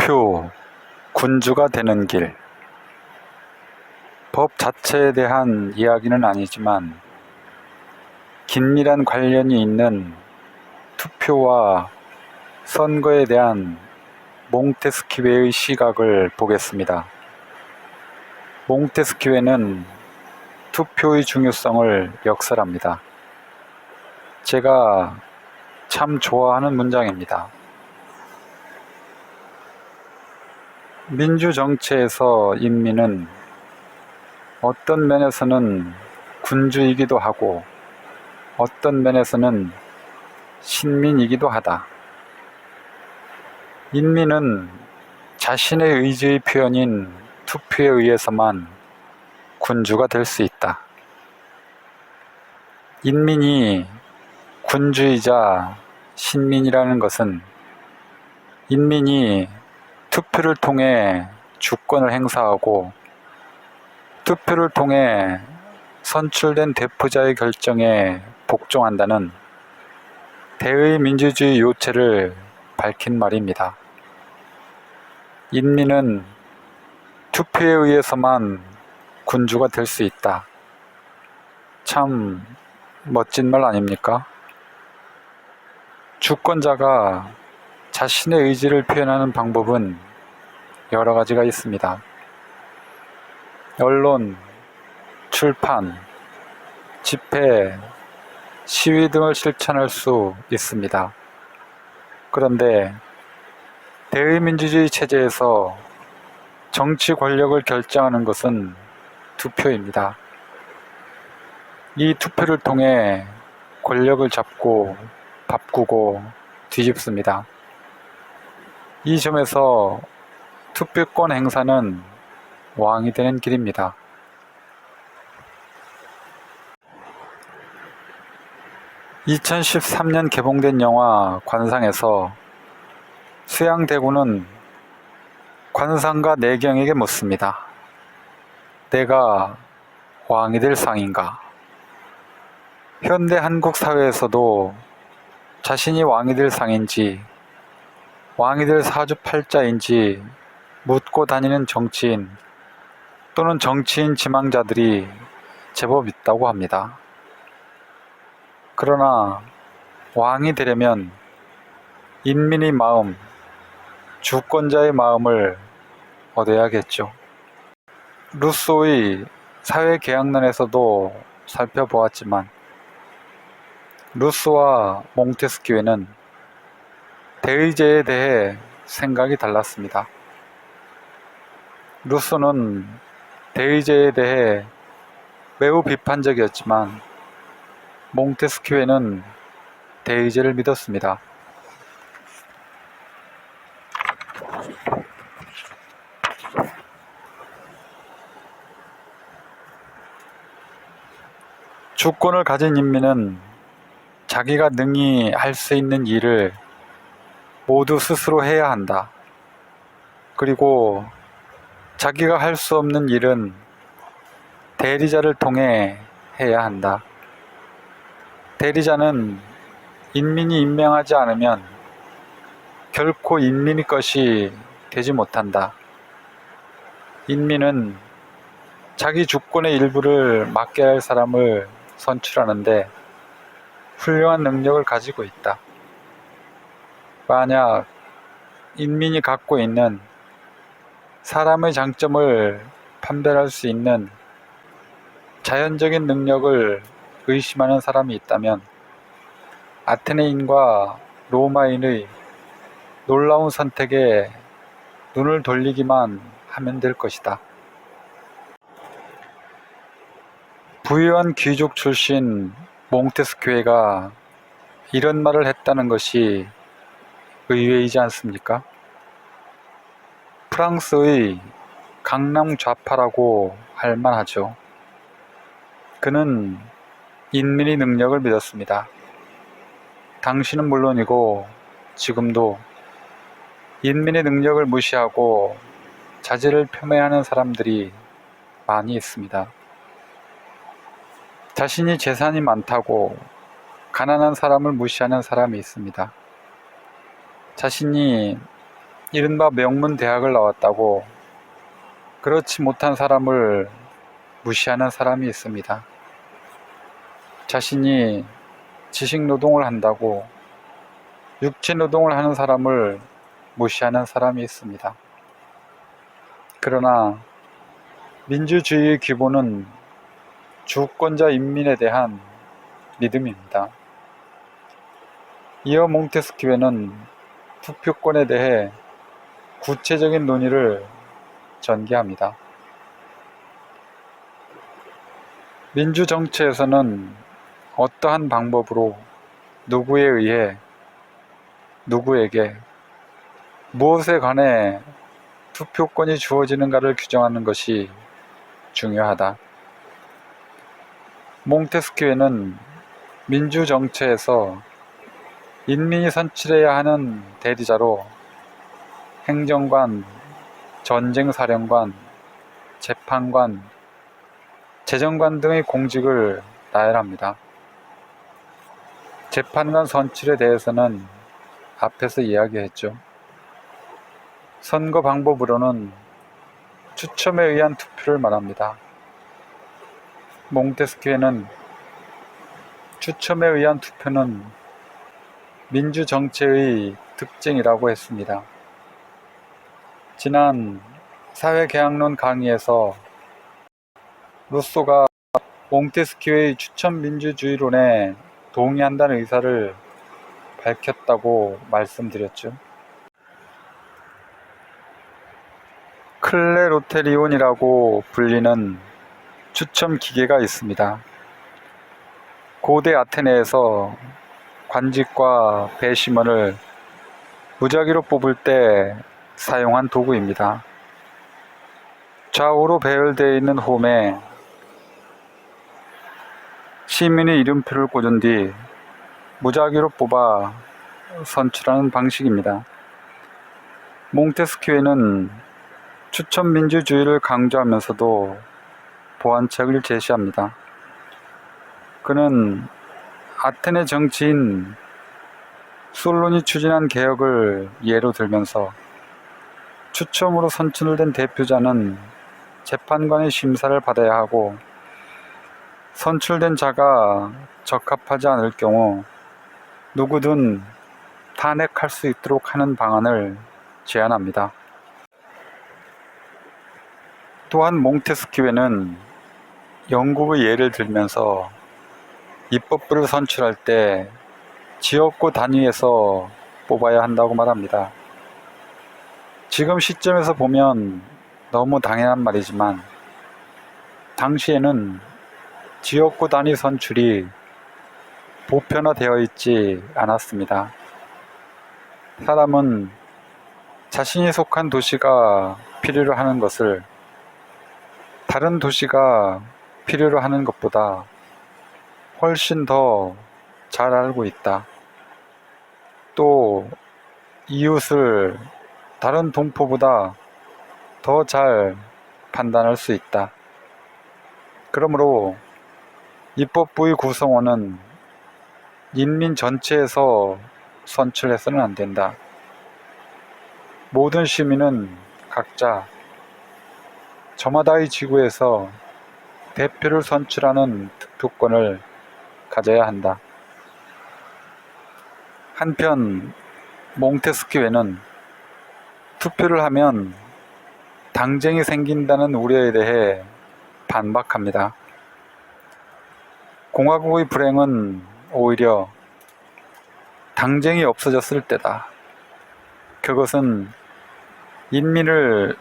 투표, 군주가 되는 길. 법 자체에 대한 이야기는 아니지만 긴밀한 관련이 있는 투표와 선거에 대한 몽테스키웨의 시각을 보겠습니다. 몽테스키웨는 투표의 중요성을 역설합니다. 제가 참 좋아하는 문장입니다. 민주정치에서 인민은 어떤 면에서는 군주이기도 하고 어떤 면에서는 신민이기도 하다. 인민은 자신의 의지의 표현인 투표에 의해서만 군주가 될 수 있다. 인민이 군주이자 신민이라는 것은 인민이 투표를 통해 주권을 행사하고 투표를 통해 선출된 대표자의 결정에 복종한다는 대의 민주주의 요체를 밝힌 말입니다. 인민은 투표에 의해서만 군주가 될 수 있다. 참 멋진 말 아닙니까? 주권자가 자신의 의지를 표현하는 방법은 여러 가지가 있습니다. 언론, 출판, 집회, 시위 등을 실천할 수 있습니다. 그런데 대의민주주의 체제에서 정치 권력을 결정하는 것은 투표입니다. 이 투표를 통해 권력을 잡고 바꾸고 뒤집습니다. 이 점에서 투표권 행사는 왕이 되는 길입니다. (2013년) 개봉된 영화 관상에서 수양대군은 관상가 내경에게 묻습니다. 내가 왕이 될 상인가? 현대 한국 사회에서도 자신이 왕이 될 상인지 왕이 될 사주팔자인지 묻고 다니는 정치인 또는 정치인 지망자들이 제법 있다고 합니다. 그러나 왕이 되려면 인민의 마음, 주권자의 마음을 얻어야겠죠. 루소의 사회계약론에서도 살펴보았지만 루소와 몽테스키웨는 대의제에 대해 생각이 달랐습니다. 루소는 대의제에 대해 매우 비판적이었지만 몽테스키웨는 대의제를 믿었습니다. 주권을 가진 인민은 자기가 능히 할 수 있는 일을 모두 스스로 해야 한다. 그리고 자기가 할 수 없는 일은 대리자를 통해 해야 한다. 대리자는 인민이 임명하지 않으면 결코 인민의 것이 되지 못한다. 인민은 자기 주권의 일부를 맡겨야 할 사람을 선출하는데 훌륭한 능력을 가지고 있다. 만약 인민이 갖고 있는 사람의 장점을 판별할 수 있는 자연적인 능력을 의심하는 사람이 있다면 아테네인과 로마인의 놀라운 선택에 눈을 돌리기만 하면 될 것이다. 부유한 귀족 출신 몽테스키웨가 이런 말을 했다는 것이 의외이지 않습니까? 프랑스의 강남 좌파라고 할 만하죠. 그는 인민의 능력을 믿었습니다. 당신은 물론이고 지금도 인민의 능력을 무시하고 자질을 폄훼하는 사람들이 많이 있습니다. 자신이 재산이 많다고 가난한 사람을 무시하는 사람이 있습니다. 자신이 이른바 명문 대학을 나왔다고 그렇지 못한 사람을 무시하는 사람이 있습니다. 자신이 지식 노동을 한다고 육체 노동을 하는 사람을 무시하는 사람이 있습니다. 그러나 민주주의의 기본은 주권자 인민에 대한 믿음입니다. 이어 몽테스키웨는 투표권에 대해 구체적인 논의를 전개합니다. 민주정치에서는 어떠한 방법으로 누구에 의해 누구에게 무엇에 관해 투표권이 주어지는가를 규정하는 것이 중요하다. 몽테스키웨는 민주정치에서 인민이 선출해야 하는 대리자로 행정관, 전쟁사령관, 재판관, 재정관 등의 공직을 나열합니다. 재판관 선출에 대해서는 앞에서 이야기했죠. 선거 방법으로는 추첨에 의한 투표를 말합니다. 몽테스키웨는 추첨에 의한 투표는 민주정치의 특징이라고 했습니다. 지난 사회개혁론 강의에서 루소가 몽테스키웨의 추천민주주의론에 동의한다는 의사를 밝혔다고 말씀드렸죠. 클레로테리온이라고 불리는 추첨 기계가 있습니다. 고대 아테네에서 관직과 배심원을 무작위로 뽑을 때 사용한 도구입니다. 좌우로 배열되어 있는 홈에 시민의 이름표를 꽂은 뒤 무작위로 뽑아 선출하는 방식입니다. 몽테스키웨는 추천민주주의를 강조하면서도 보완책을 제시합니다. 그는 아테네 정치인 솔론이 추진한 개혁을 예로 들면서 추첨으로 선출된 대표자는 재판관의 심사를 받아야 하고 선출된 자가 적합하지 않을 경우 누구든 탄핵할 수 있도록 하는 방안을 제안합니다. 또한 몽테스키웨는 영국의 예를 들면서 입법부를 선출할 때 지역구 단위에서 뽑아야 한다고 말합니다. 지금 시점에서 보면 너무 당연한 말이지만 당시에는 지역구 단위 선출이 보편화되어 있지 않았습니다. 사람은 자신이 속한 도시가 필요로 하는 것을 다른 도시가 필요로 하는 것보다 훨씬 더 잘 알고 있다. 또 이웃을 다른 동포보다 더 잘 판단할 수 있다. 그러므로 입법부의 구성원은 인민 전체에서 선출해서는 안 된다. 모든 시민은 각자 저마다의 지구에서 대표를 선출하는 투표권을 가져야 한다. 한편 몽테스키웨는 투표를 하면 당쟁이 생긴다는 우려에 대해 반박합니다. 공화국의 불행은 오히려 당쟁이 없어졌을 때다. 그것은 인민을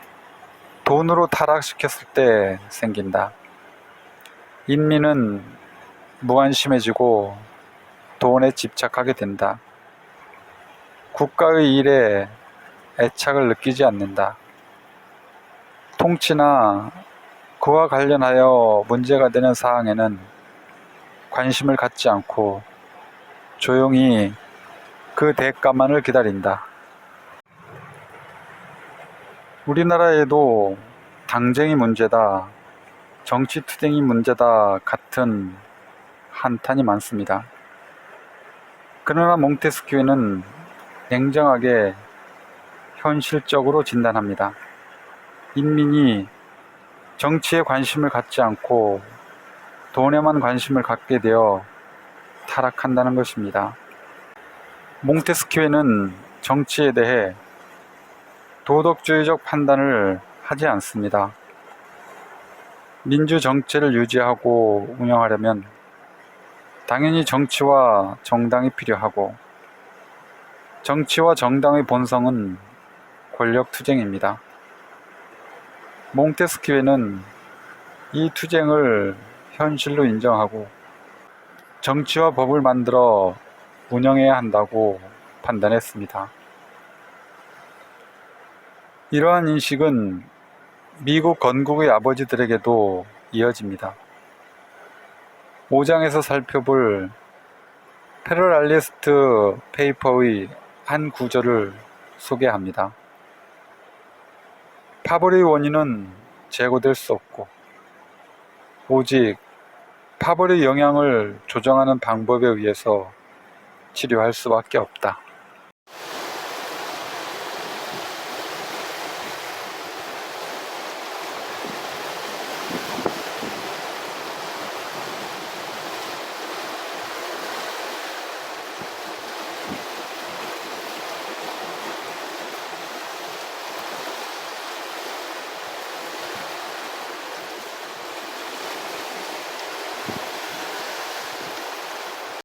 돈으로 타락시켰을 때 생긴다. 인민은 무관심해지고 돈에 집착하게 된다. 국가의 일에 애착을 느끼지 않는다. 통치나 그와 관련하여 문제가 되는 사항에는 관심을 갖지 않고 조용히 그 대가만을 기다린다. 우리나라에도 당쟁이 문제다, 정치투쟁이 문제다 같은 한탄이 많습니다. 그러나 몽테스키웨는 냉정하게 현실적으로 진단합니다. 인민이 정치에 관심을 갖지 않고 돈에만 관심을 갖게 되어 타락한다는 것입니다. 몽테스키웨는 정치에 대해 도덕주의적 판단을 하지 않습니다. 민주 정체를 유지하고 운영하려면 당연히 정치와 정당이 필요하고, 정치와 정당의 본성은 권력 투쟁입니다. 몽테스키웨는 이 투쟁을 현실로 인정하고 정치와 법을 만들어 운영해야 한다고 판단했습니다. 이러한 인식은 미국 건국의 아버지들에게도 이어집니다. 5장에서 살펴볼 페더럴리스트 페이퍼의 한 구절을 소개합니다. 파벌의 원인은 제거될 수 없고 오직 파벌의 영향을 조정하는 방법에 의해서 치료할 수밖에 없다.